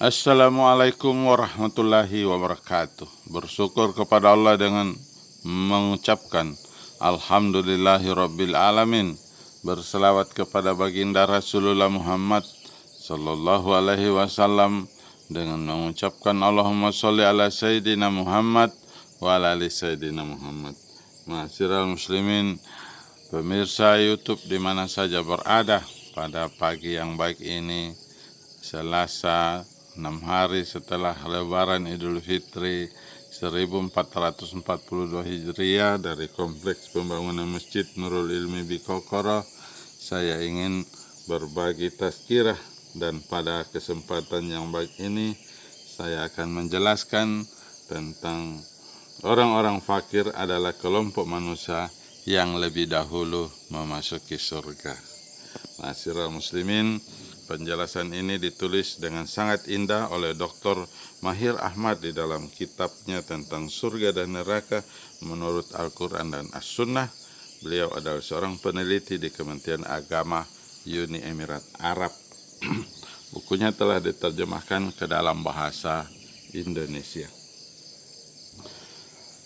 Assalamualaikum warahmatullahi wabarakatuh. Bersyukur kepada Allah dengan mengucapkan Alhamdulillahirabbil alamin. Berselawat kepada baginda Rasulullah Muhammad sallallahu alaihi wasallam dengan mengucapkan Allahumma sholli ala sayyidina Muhammad wa ala ali sayyidina Muhammad. Ma'asyiral muslimin, pemirsa YouTube di mana saja berada, pada pagi yang baik ini, Selasa 6 hari setelah Lebaran Idul Fitri 1442 Hijriah, dari Kompleks Pembangunan Masjid Nurul Ilmi Bikokoro, saya ingin berbagi tazkirah, dan pada kesempatan yang baik ini saya akan menjelaskan tentang orang-orang fakir adalah kelompok manusia yang lebih dahulu memasuki surga. Ma'asyiral muslimin, penjelasan ini ditulis dengan sangat indah oleh Dr. Mahir Ahmad di dalam kitabnya tentang surga dan neraka menurut Al-Quran dan As-Sunnah. Beliau adalah seorang peneliti di Kementerian Agama Uni Emirat Arab. Bukunya telah diterjemahkan ke dalam bahasa Indonesia.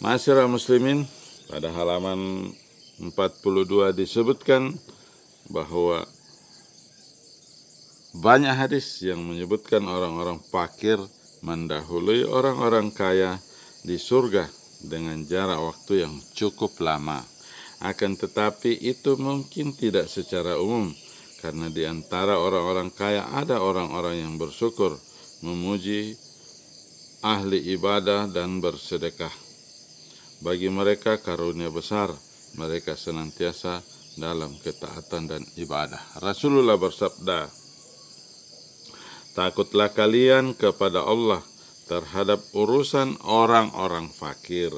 Ma'asyiral muslimin, pada halaman 42 disebutkan bahwa banyak hadis yang menyebutkan orang-orang fakir mendahului orang-orang kaya di surga dengan jarak waktu yang cukup lama. Akan tetapi itu mungkin tidak secara umum, karena di antara orang-orang kaya ada orang-orang yang bersyukur, memuji, ahli ibadah dan bersedekah. Bagi mereka karunia besar, mereka senantiasa dalam ketaatan dan ibadah. Rasulullah bersabda, "Takutlah kalian kepada Allah terhadap urusan orang-orang fakir,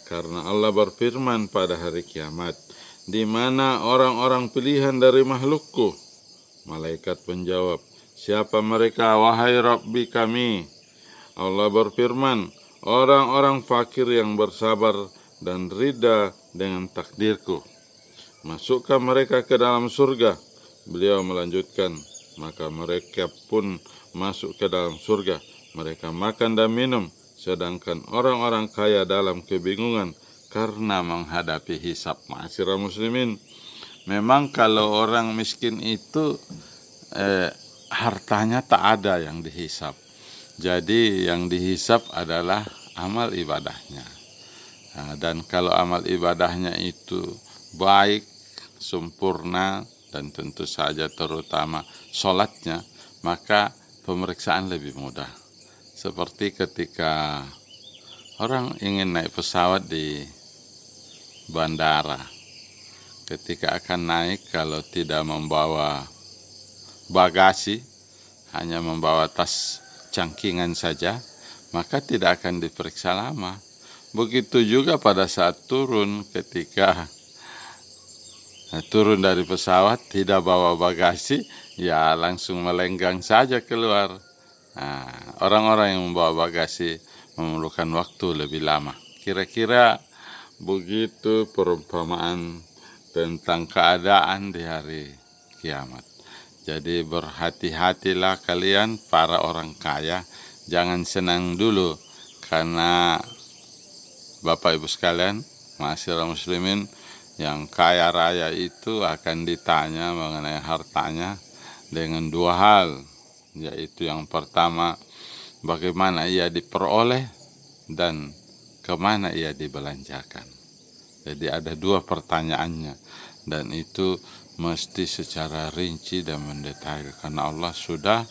karena Allah berfirman pada hari kiamat, di mana orang-orang pilihan dari makhlukku?" Malaikat menjawab, "Siapa mereka, wahai Rabbi kami?" Allah berfirman, "Orang-orang fakir yang bersabar dan ridha dengan takdirku." "Masukkan mereka ke dalam surga." Beliau melanjutkan, "Maka mereka pun masuk ke dalam surga. Mereka makan dan minum, sedangkan orang-orang kaya dalam kebingungan karena menghadapi hisab." Ma'asyiral muslimin, memang kalau orang miskin itu hartanya tak ada yang dihisab. Jadi yang dihisab adalah amal ibadahnya. Dan kalau amal ibadahnya itu baik, sempurna, dan tentu saja terutama sholatnya, maka pemeriksaan lebih mudah. Seperti ketika orang ingin naik pesawat di bandara, ketika akan naik, kalau tidak membawa bagasi, hanya membawa tas cangkingan saja, maka tidak akan diperiksa lama. Begitu juga pada saat turun, ketika turun dari pesawat tidak bawa bagasi, ya langsung melenggang saja keluar. Orang-orang yang membawa bagasi memerlukan waktu lebih lama. Kira-kira begitu perumpamaan tentang keadaan di hari kiamat. Jadi berhati-hatilah kalian para orang kaya, jangan senang dulu, karena Bapak Ibu sekalian, ma'asyiral muslimin, yang kaya raya itu akan ditanya mengenai hartanya dengan dua hal, yaitu yang pertama, bagaimana ia diperoleh dan kemana ia dibelanjakan. Jadi ada dua pertanyaannya, dan itu mesti secara rinci dan mendetail, karena Allah sudah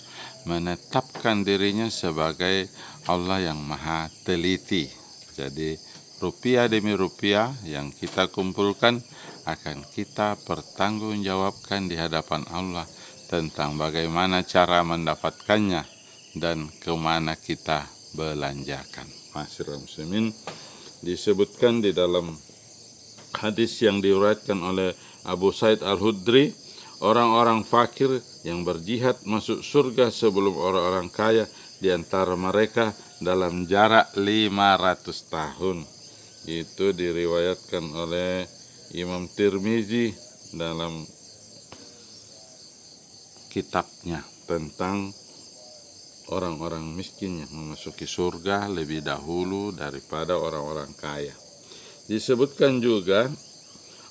menetapkan dirinya sebagai Allah yang maha teliti. Jadi rupiah demi rupiah yang kita kumpulkan akan kita pertanggungjawabkan di hadapan Allah tentang bagaimana cara mendapatkannya dan kemana kita belanjakan. Ma'asyiral muslimin, disebutkan di dalam hadis yang diriwayatkan oleh Abu Sa'id Al-Khudri, orang-orang fakir yang berjihad masuk surga sebelum orang-orang kaya di antara mereka dalam jarak 500 tahun. Itu diriwayatkan oleh Imam Tirmizi dalam kitabnya tentang orang-orang miskin yang memasuki surga lebih dahulu daripada orang-orang kaya. Disebutkan juga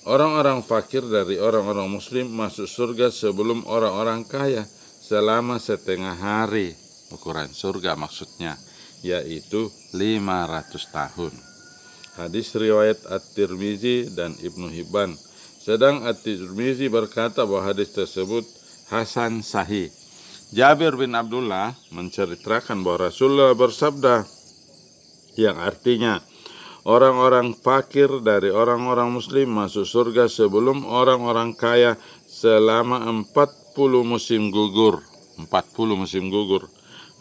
orang-orang fakir dari orang-orang muslim masuk surga sebelum orang-orang kaya selama setengah hari. Ukuran surga maksudnya, yaitu 500 tahun. Hadis riwayat At-Tirmizi dan Ibnu Hibban. Sedang At-Tirmizi berkata bahwa hadis tersebut hasan sahih. Jabir bin Abdullah menceritakan bahwa Rasulullah bersabda yang artinya, orang-orang fakir dari orang-orang muslim masuk surga sebelum orang-orang kaya selama 40 musim gugur. 40 musim gugur.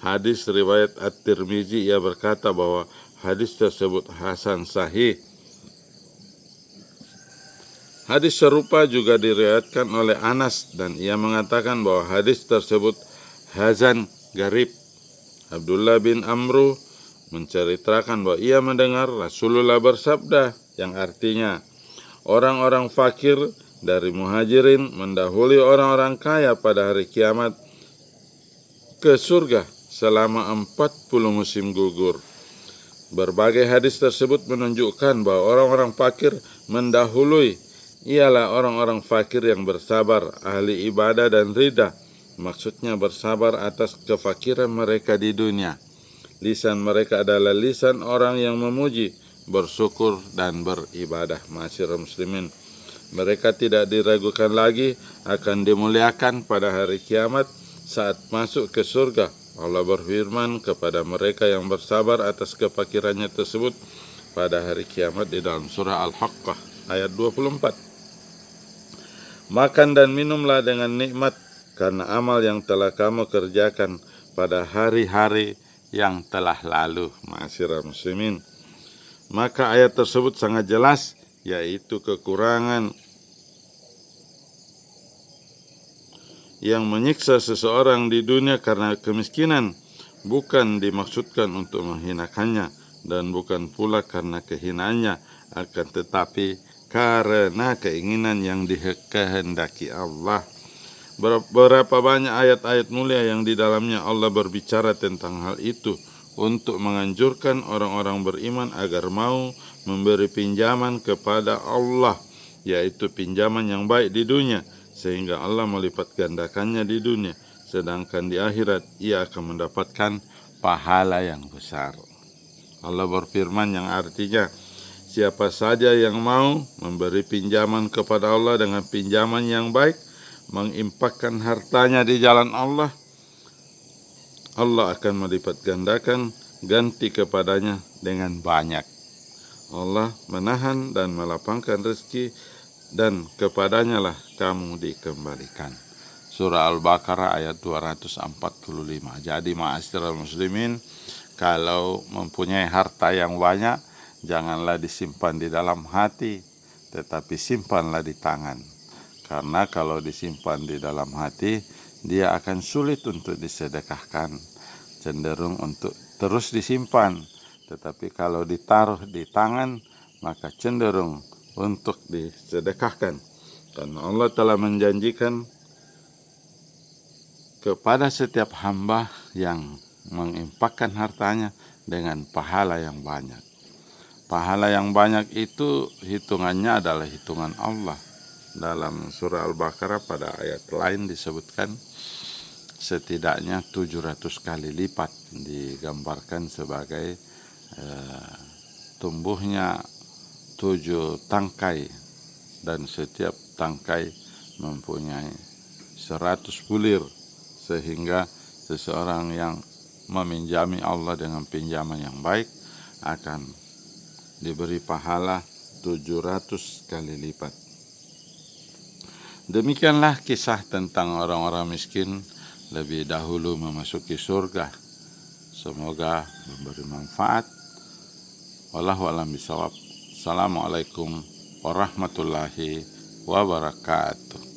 Hadis riwayat At-Tirmizi, ia berkata bahwa hadis tersebut hasan sahih. Hadis serupa juga diriwayatkan oleh Anas dan ia mengatakan bahwa hadis tersebut hasan garib. Abdullah bin Amru menceritakan bahwa ia mendengar Rasulullah bersabda yang artinya, orang-orang fakir dari muhajirin mendahului orang-orang kaya pada hari kiamat ke surga selama 40 musim gugur. Berbagai hadis tersebut menunjukkan bahwa orang-orang fakir mendahului ialah orang-orang fakir yang bersabar, ahli ibadah dan ridha. Maksudnya bersabar atas kefakiran mereka di dunia. Lisan mereka adalah lisan orang yang memuji, bersyukur dan beribadah. Ma'asyiral muslimin, mereka tidak diragukan lagi akan dimuliakan pada hari kiamat saat masuk ke surga. Allah berfirman kepada mereka yang bersabar atas kefakirannya tersebut pada hari kiamat di dalam surah Al-Haqqah ayat 24. Makan dan minumlah dengan nikmat karena amal yang telah kamu kerjakan pada hari-hari yang telah lalu. Ma'asyiral muslimin, maka ayat tersebut sangat jelas, yaitu kekurangan yang menyiksa seseorang di dunia karena kemiskinan bukan dimaksudkan untuk menghinakannya dan bukan pula karena kehinaannya, akan tetapi karena keinginan yang dikehendaki Allah. Berapa banyak ayat-ayat mulia yang di dalamnya Allah berbicara tentang hal itu untuk menganjurkan orang-orang beriman agar mau memberi pinjaman kepada Allah, yaitu pinjaman yang baik di dunia, sehingga Allah melipat gandakannya di dunia, sedangkan di akhirat ia akan mendapatkan pahala yang besar. Allah berfirman yang artinya, siapa saja yang mau memberi pinjaman kepada Allah dengan pinjaman yang baik, menginfakkan hartanya di jalan Allah, Allah akan melipat gandakan ganti kepadanya dengan banyak. Allah menahan dan melapangkan rezeki, dan kepadanya lah kamu dikembalikan. Surah Al-Baqarah ayat 245. Jadi ma'asyiral muslimin, kalau mempunyai harta yang banyak, janganlah disimpan di dalam hati, tetapi simpanlah di tangan. Karena kalau disimpan di dalam hati, dia akan sulit untuk disedekahkan, cenderung untuk terus disimpan. Tetapi kalau ditaruh di tangan, maka cenderung untuk disedekahkan. Karena Allah telah menjanjikan kepada setiap hamba yang menginfakkan hartanya dengan pahala yang banyak. Pahala yang banyak itu hitungannya adalah hitungan Allah. Dalam surah Al-Baqarah pada ayat lain disebutkan setidaknya 700 kali lipat, digambarkan sebagai tumbuhnya 7 tangkai, dan setiap tangkai mempunyai 100 bulir, sehingga seseorang yang meminjami Allah dengan pinjaman yang baik akan diberi pahala 700 kali lipat. Demikianlah kisah tentang orang-orang miskin lebih dahulu memasuki surga. Semoga memberi manfaat. Wallahu a'lam bishawab. Assalamualaikum warahmatullahi wabarakatuh.